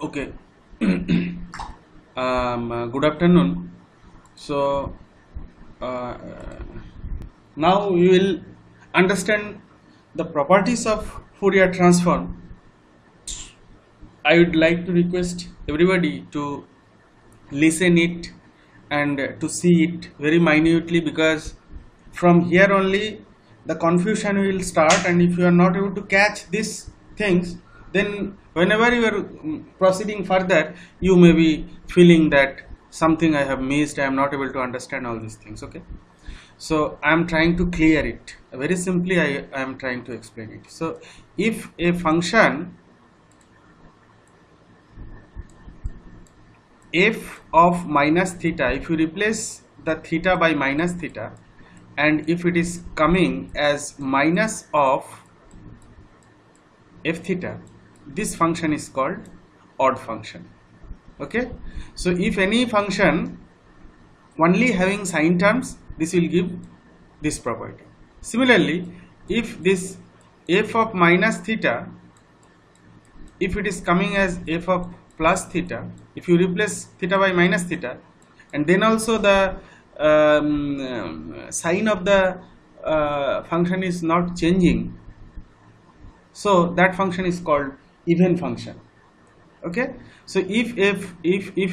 Okay. Good afternoon. So uh, now we will understand the properties of Fourier transform. I would like to request everybody to listen it and to see it very minutely, because from here only the confusion will start, and if you are not able to catch these things, then whenever you are proceeding further, you may be feeling that something I have missed, I am not able to understand all these things. Okay, so I am trying to clear it very simply. I am trying to explain it. So if a function f of minus theta, if you replace the theta by minus theta, and if it is coming as minus of f theta, this function is called odd function. Okay, so if any function only having sine terms, this will give this property. Similarly, if this f of minus theta, if it is coming as f of plus theta, if you replace theta by minus theta, and then also the sign of the function is not changing, so that function is called even function. Okay, so if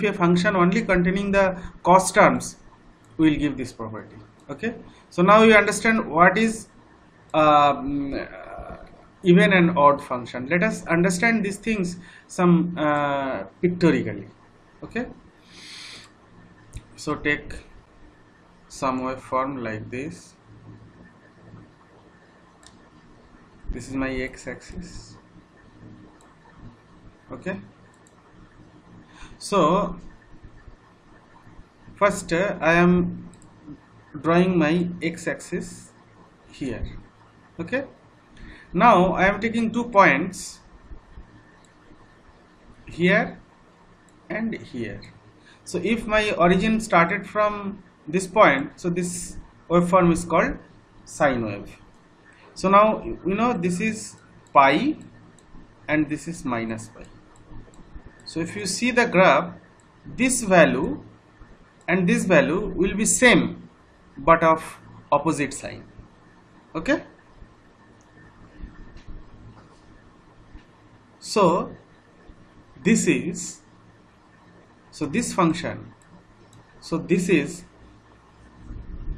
a function only containing the cos terms, we will give this property. Okay, so now you understand what is even and odd function. Let us understand these things some pictorially. Okay, so take some waveform like this. This is my x-axis. Okay, so first I am drawing my x-axis here. Okay, now I am taking 2 points here and here. So if my origin started from this point, so this waveform is called sine wave. So now you know this is pi and this is minus pi. So if you see the graph, this value and this value will be same but of opposite sign. Okay, so this is, so this function, so this is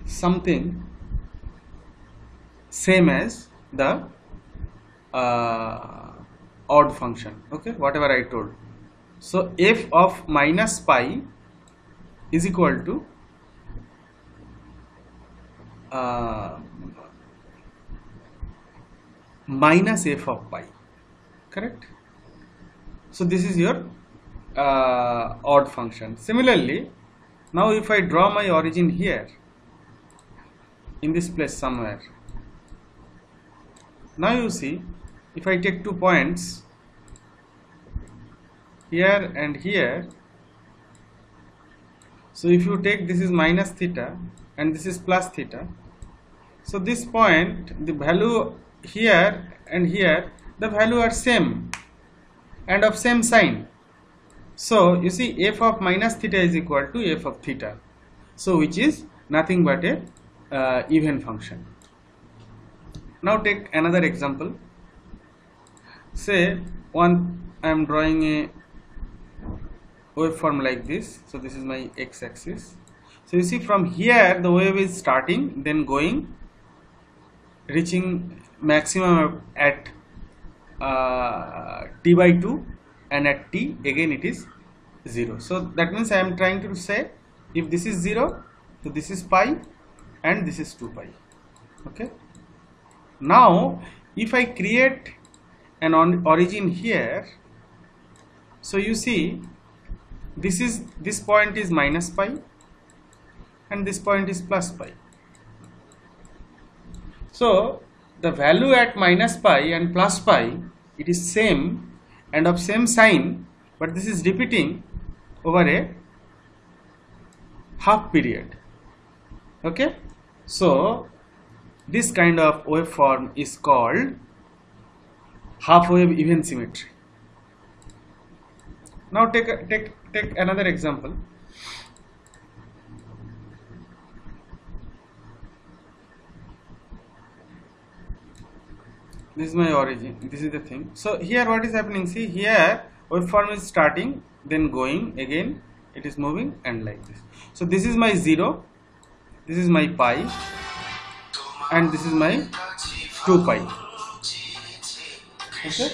something same as the odd function. Okay, whatever I told. So f of minus pi is equal to minus f of pi, correct? So this is your odd function. Similarly, now if I draw my origin here in this place somewhere, now you see if I take 2 points here and here, so if you take, this is minus theta and this is plus theta, so this point, the value here and here, the value are same and of same sign. So you see f of minus theta is equal to f of theta, so which is nothing but a even function. Now take another example. Say I am drawing a waveform like this. So this is my x-axis. So you see from here the wave is starting, then going, reaching maximum at t by 2, and at t again it is 0. So that means I am trying to say, if this is 0, so this is pi and this is 2 pi. Okay, now if I create an origin here, so you see this point is minus pi and this point is plus pi. So the value at minus pi and plus pi, it is same and of same sign, but this is repeating over a half period. Okay, so this kind of waveform is called half wave even symmetry. Now take another example. This is my origin, this is the thing. So here what is happening, see here waveform is starting, then going again, it is moving, and like this. So this is my 0, this is my pi, and this is my 2 pi. Okay.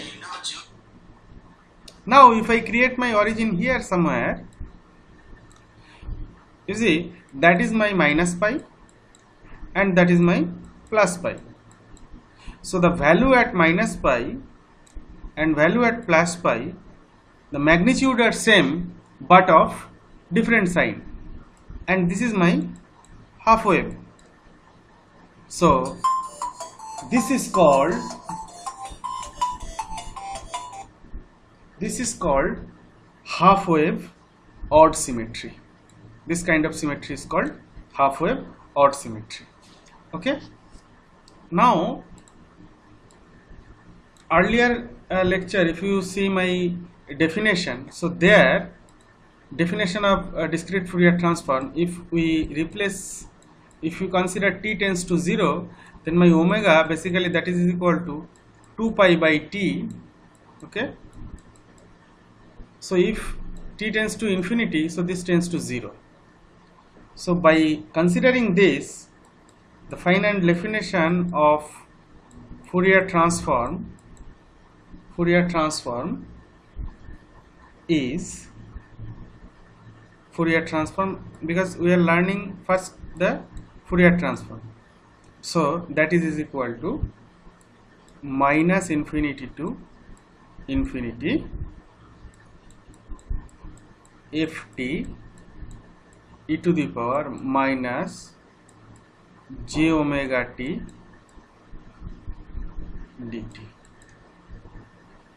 Now if I create my origin here somewhere, you see that is my minus pi and that is my plus pi. So the value at minus pi and value at plus pi, the magnitude are same but of different sign, and this is my half wave. So this is called half wave odd symmetry. This kind of symmetry is called half wave odd symmetry. Okay. Now earlier lecture, if you see my definition, so there definition of discrete Fourier transform, if you consider t tends to 0, then my omega basically that is equal to 2 pi by t. Okay. So if t tends to infinity, so this tends to 0. So by considering this, the finite definition of Fourier transform is Fourier transform, because we are learning first the Fourier transform. So that is equal to minus infinity to infinity ft e to the power minus j omega t dt.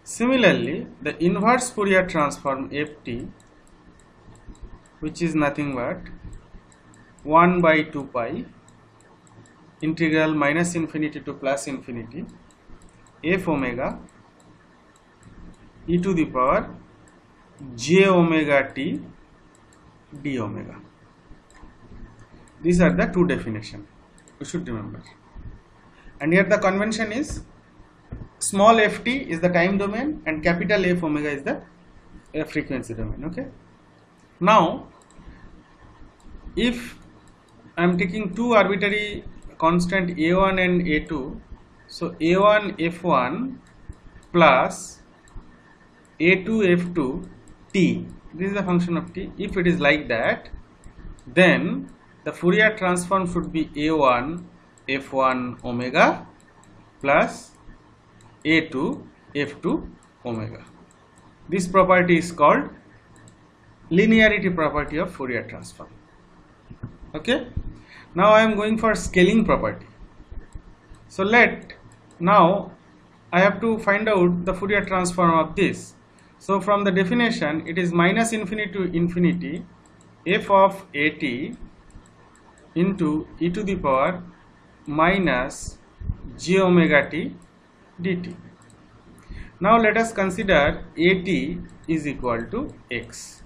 Similarly, the inverse Fourier transform ft, which is nothing but 1 by 2 pi integral minus infinity to plus infinity f omega e to the power j omega t d omega. These are the two definitions you should remember. And here the convention is small ft is the time domain and capital F omega is the frequency domain. Okay. Now if I am taking two arbitrary constant a1 and a2, so a1 f1 plus a2 f2 t, this is a function of t. If it is like that, then the Fourier transform should be a1 f1 omega plus a2 f2 omega. This property is called linearity property of Fourier transform. Okay. Now I am going for scaling property. So now I have to find out the Fourier transform of this. So from the definition, it is minus infinity to infinity f of at into e to the power minus j omega t dt. Now let us consider at is equal to x.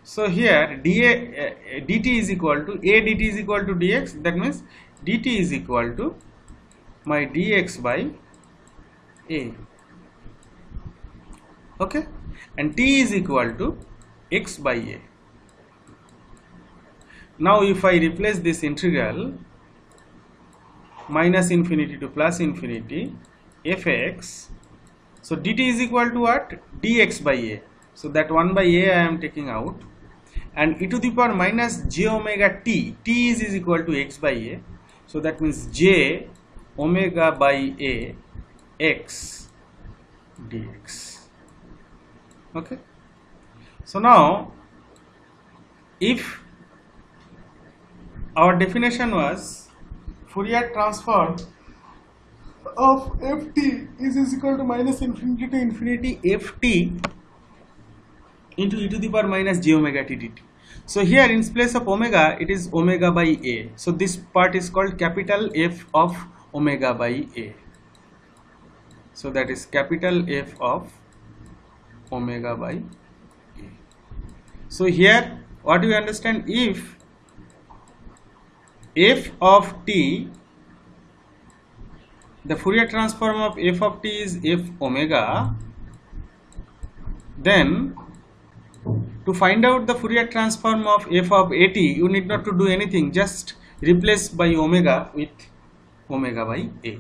So here dt is equal to dt is equal to dx. That means dt is equal to my dx by a. Okay, and t is equal to x by a. Now if I replace this integral minus infinity to plus infinity fx, so dt is equal to what? Dx by a. So that 1 by a I am taking out, and e to the power minus j omega t, t is equal to x by a. So that means j omega by a x dx. Okay. So now if our definition was Fourier transform of ft is equal to minus infinity to infinity ft into e to the power minus j omega t dt. So here in place of omega, it is omega by a. So this part is called capital F of omega by a. So that is capital F of omega by a. So here what we understand, if f of t, the Fourier transform of f of t is f omega, then to find out the Fourier transform of f of at, you need not to do anything, just replace by omega with omega by a.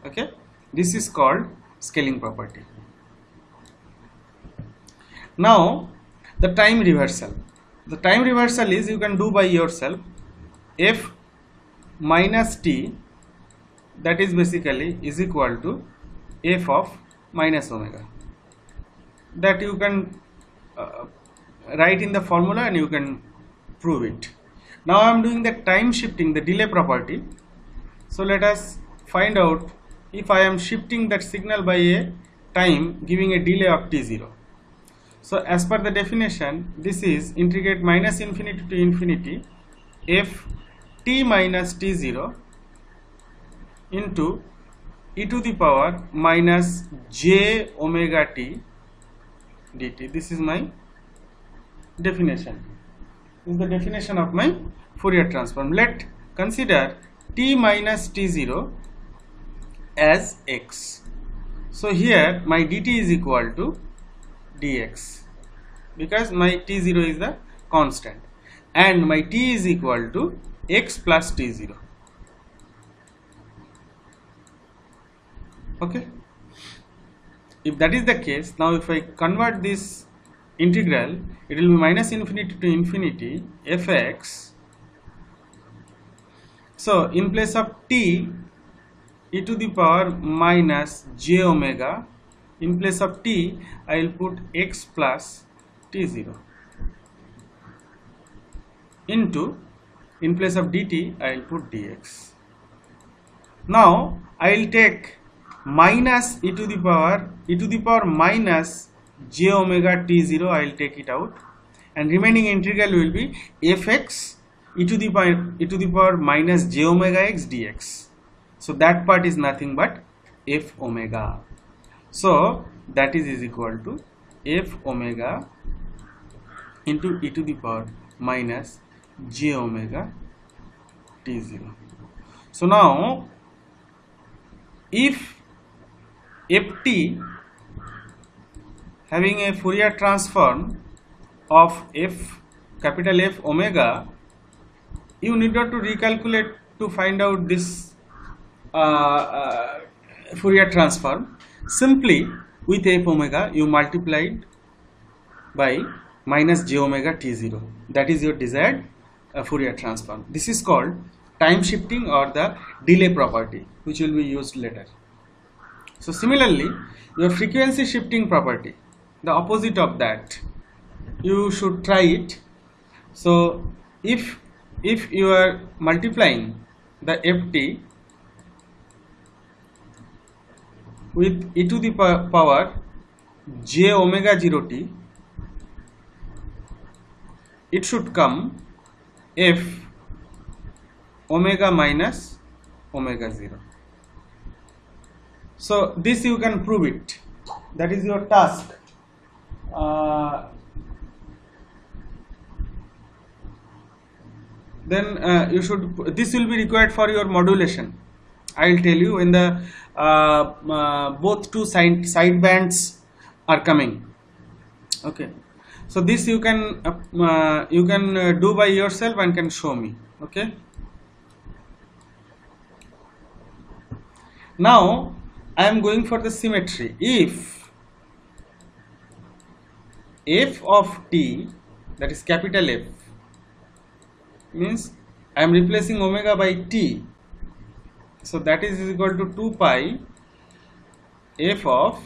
Okay, this is called scaling property. Now the time reversal. The time reversal is, you can do by yourself, f minus t, that is basically is equal to f of minus omega. That you can write in the formula and you can prove it. Now I am doing the time shifting, the delay property. So let us find out if I am shifting that signal by a time giving a delay of t0. So as per the definition, this is integrate minus infinity to infinity f t minus t0 into e to the power minus j omega t dt. This is my definition. This is the definition of my Fourier transform. Let consider t minus t0 as x. So here my dt is equal to dx, because my t0 is the constant and my t is equal to x plus t0. Okay, if that is the case, now if I convert this integral, it will be minus infinity to infinity fx. So in place of t, e to the power minus j omega, in place of t I will put x plus t0 into, in place of dt I will put dx. Now I will take minus e to the power minus j omega t0, I will take it out, and remaining integral will be fx e to the power minus j omega x dx. So that part is nothing but f omega. So that is equal to f omega into e to the power minus j omega t0. So now if ft having a Fourier transform of f, capital F omega, you need not to recalculate to find out this Fourier transform. Simply with f omega you multiplied by minus j omega t0. That is your desired Fourier transform. This is called time shifting or the delay property, which will be used later. So similarly, your frequency shifting property, the opposite of that, you should try it. So if you are multiplying the ft with e to the power j omega 0 t, it should come f omega minus omega 0. So this you can prove it. That is your task. Then you should. This will be required for your modulation. I will tell you when the both two side bands are coming. Okay. So this you can do by yourself and can show me. Okay. Now I am going for the symmetry. If f of t, that is capital F, means I am replacing omega by t, so that is equal to 2 pi f of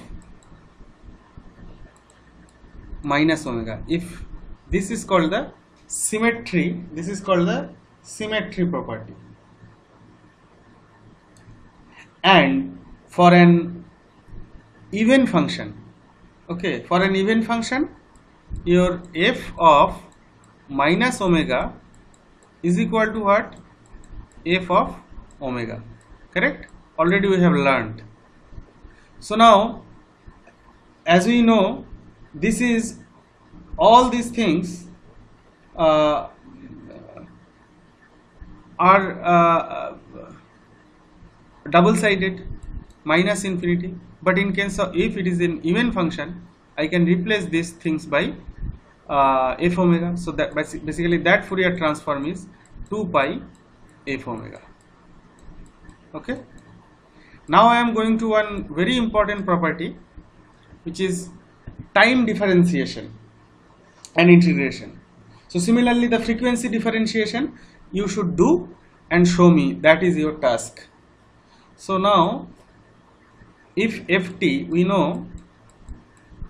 minus omega. If this is called the symmetry, this is called the symmetry property. And for an even function, okay, for an even function, your f of minus omega is equal to what? F of omega, correct? Already we have learned. So now, as we know, this is all these things uh, are double-sided, minus infinity. But in case of if it is an even function, I can replace these things by f omega. So that basically that Fourier transform is 2 pi f omega. Okay. Now I am going to one very important property, which is time differentiation and integration. So similarly, the frequency differentiation you should do and show me. That is your task. So now, if ft, we know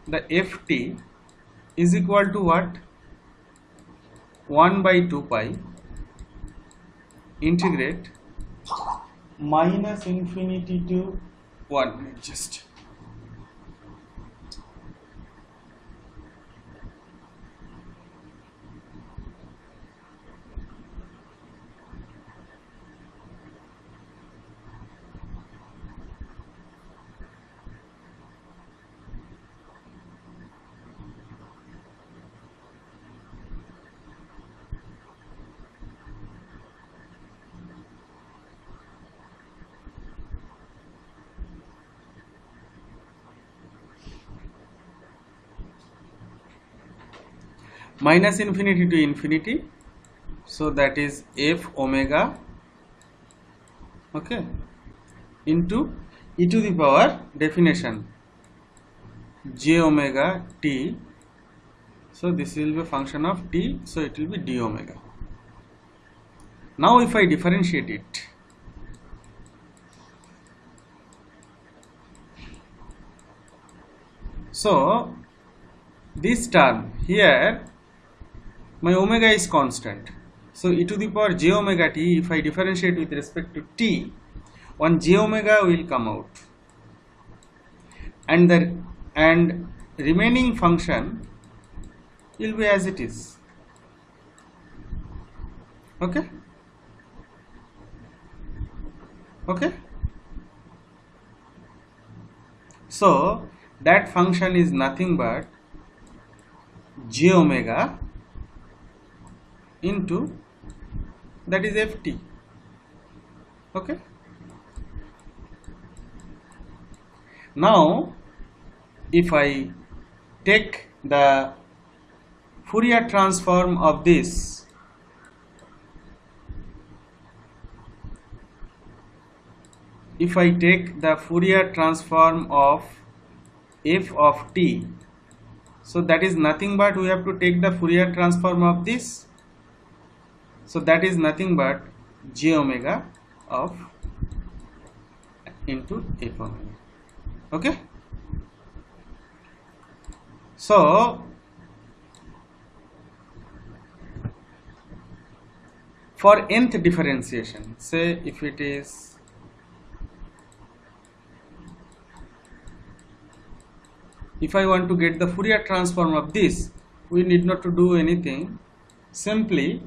the ft is equal to what? 1 by 2 pi integrate minus infinity to 1. Just minus infinity to infinity, so that is f omega, okay, into e to the power definition j omega t. So this will be a function of t, so it will be d omega. Now if I differentiate it, so this term here, my omega is constant, so e to the power j omega t, if I differentiate with respect to t, one j omega will come out, and the remaining function will be as it is. Okay. Okay. So that function is nothing but j omega into, that is ft. Okay. Now if I take the Fourier transform of this, if I take the Fourier transform of f of t, so that is nothing but, we have to take the Fourier transform of this, so that is nothing but j omega of into f omega. Okay. So for nth differentiation, say if it is if I want to get the Fourier transform of this, we need not to do anything. Simply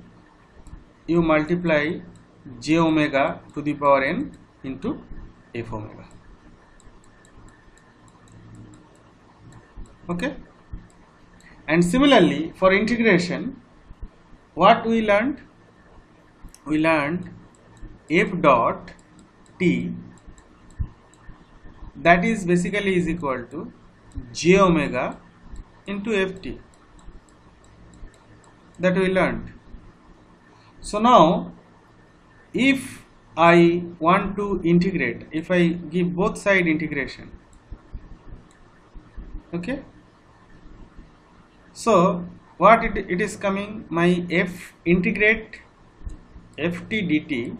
you multiply j omega to the power n into f omega. Okay. And similarly for integration, what we learned? We learned f dot t, that is basically is equal to j omega into ft, that we learned. So now if I want to integrate, if I give both side integration, okay, so what it is coming, my f integrate ft dt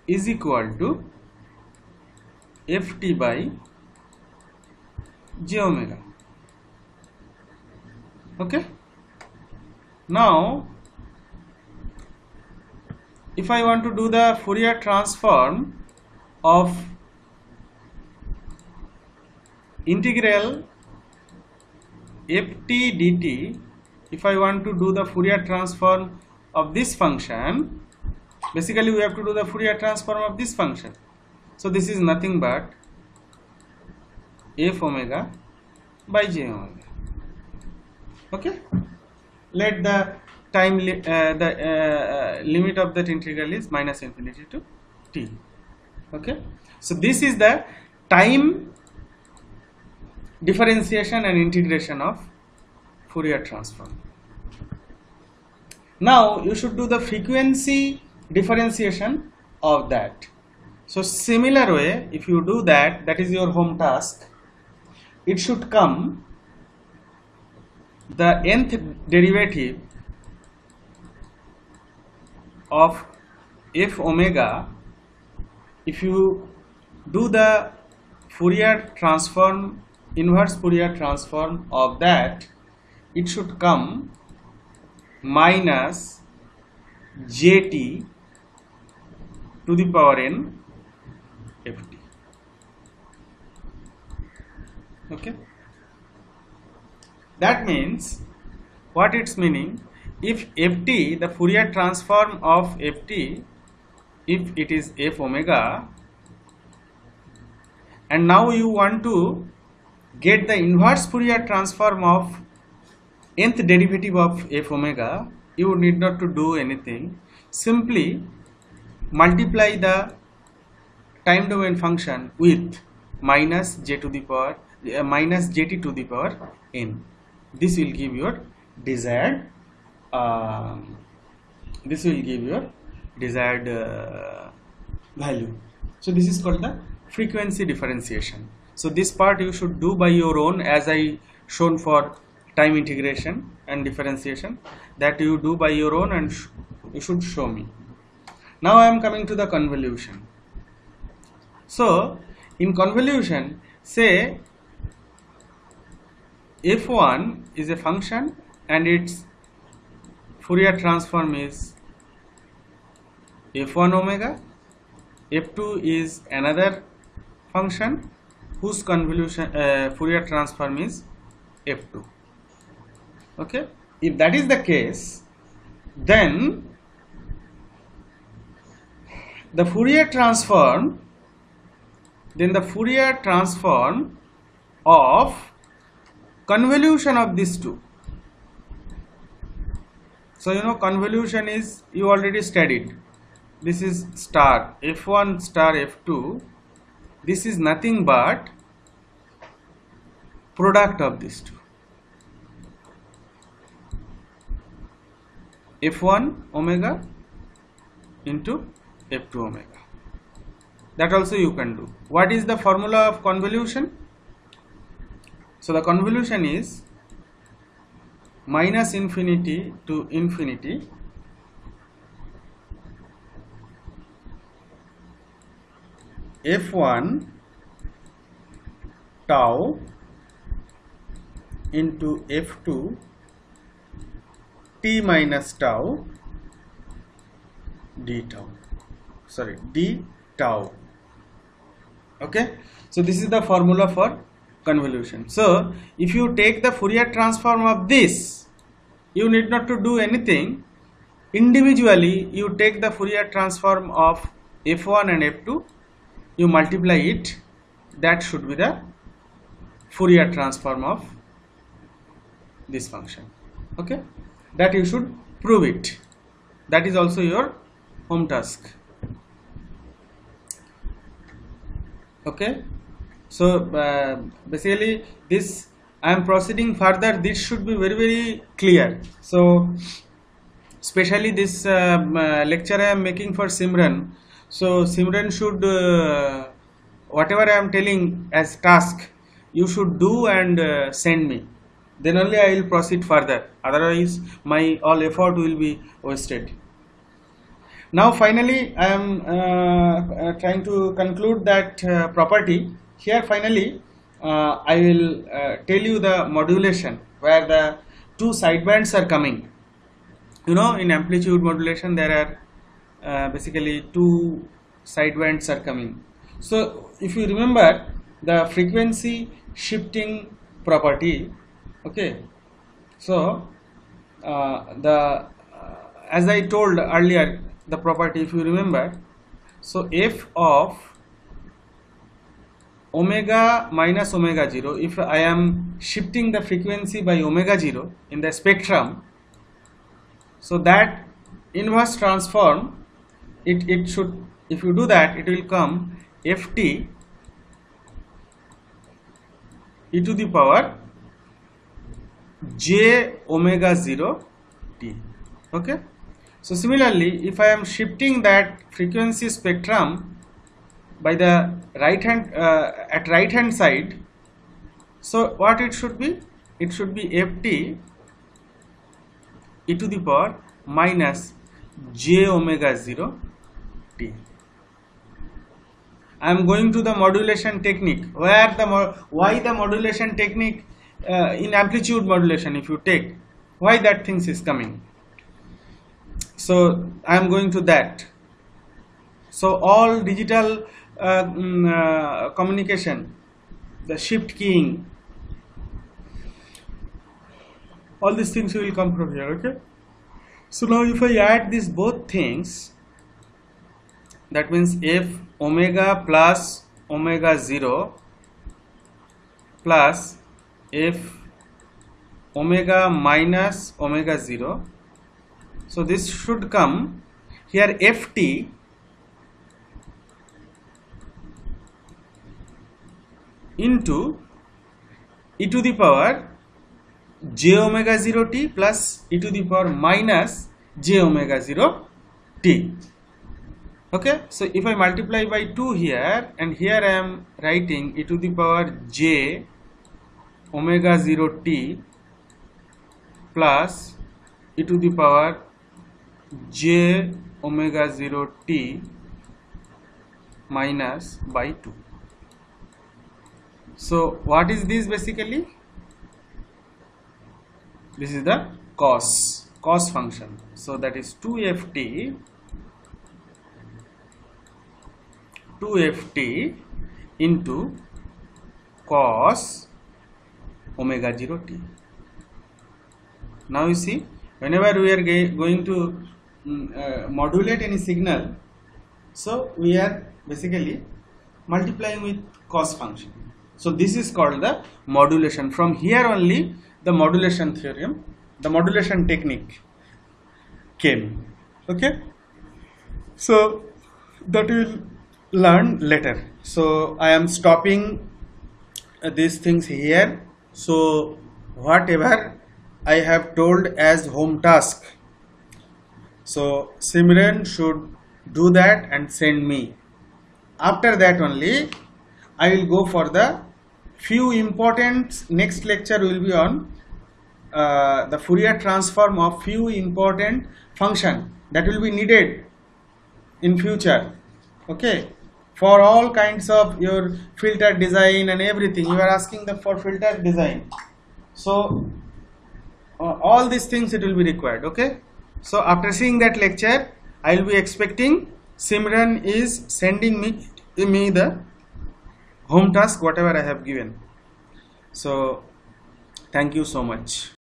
is equal to ft by j omega. Okay. Now if I want to do the Fourier transform of integral ft dt, if I want to do the Fourier transform of this function, basically we have to do the Fourier transform of this function. So this is nothing but f omega by j omega. Okay, let the time limit of that integral is minus infinity to t. Okay, so this is the time differentiation and integration of Fourier transform. Now you should do the frequency differentiation of that. So similar way, if you do that, that is your home task. It should come the nth derivative of f omega. If you do the Fourier transform, inverse Fourier transform of that, it should come minus jt to the power n ft. Okay, that means what it's meaning, if ft, the Fourier transform of ft, if it is f omega, and now you want to get the inverse Fourier transform of nth derivative of f omega, you need not to do anything, simply multiply the time domain function with minus j to the power minus jt to the power n. This will give your desired value. So this is called the frequency differentiation. So this part you should do by your own, as I shown for time integration and differentiation, that you do by your own and you should show me. Now I am coming to the convolution. So in convolution, say f1 is a function and its Fourier transform is f1 omega, f2 is another function whose convolution Fourier transform is f2. Okay, if that is the case, then the Fourier transform of convolution of these two. So you know convolution is, you already studied, this is star f1 star f2, this is nothing but product of these two, f1 omega into f2 omega. That also you can do. What is the formula of convolution? So the convolution is minus infinity to infinity f1 tau into f2 t minus tau d tau. Okay, so this is the formula for convolution. So if you take the Fourier transform of this, you need not to do anything. Individually you take the Fourier transform of f1 and f2, you multiply it, that should be the Fourier transform of this function. Okay, that you should prove it. That is also your home task. Okay, so basically this I am proceeding further, this should be very, very clear. So especially this lecture I am making for Simran, so Simran should whatever I am telling as task, you should do and send me, then only I will proceed further, otherwise my all effort will be wasted. Now finally I am trying to conclude that property. Here finally I will tell you the modulation, where the two sidebands are coming. You know, in amplitude modulation there are basically two sidebands are coming. So if you remember the frequency shifting property, okay, so as I told earlier, the property, if you remember, so f of omega minus omega 0, if I am shifting the frequency by omega 0 in the spectrum, so that inverse transform, it should, if you do that, it will come ft e to the power j omega 0 t. Okay. So similarly, if I am shifting that frequency spectrum by the right hand at right hand side, so what it should be? It should be ft e to the power minus j omega 0 t. I am going to the modulation technique, where why the modulation technique in amplitude modulation, if you take, why that things is coming. So I am going to that. So all digital communication, the shift keying, all these things will come from here. Okay. So now if I add these both things, that means f omega plus omega 0 plus f omega minus omega 0. So this should come here ft into e to the power j omega 0 t plus e to the power minus j omega 0 t. Okay, so if I multiply by 2 here, and here I am writing e to the power j omega 0 t plus e to the power j omega 0 t minus by 2. So what is this basically? This is the cos function. So that is 2ft into cos omega 0 t. Now you see, whenever we are going to modulate any signal, so we are basically multiplying with cos function. So this is called the modulation. From here only the modulation theorem, the modulation technique came. Okay. So that we will learn later. So I am stopping these things here. So whatever I have told as home task, so Simran should do that and send me. After that only I will go for the few important, next lecture will be on the Fourier transform of few important function that will be needed in future. Okay, for all kinds of your filter design and everything, you are asking for filter design. So all these things it will be required. Okay, so after seeing that lecture, I will be expecting Simran is sending me the home task whatever I have given. So thank you so much.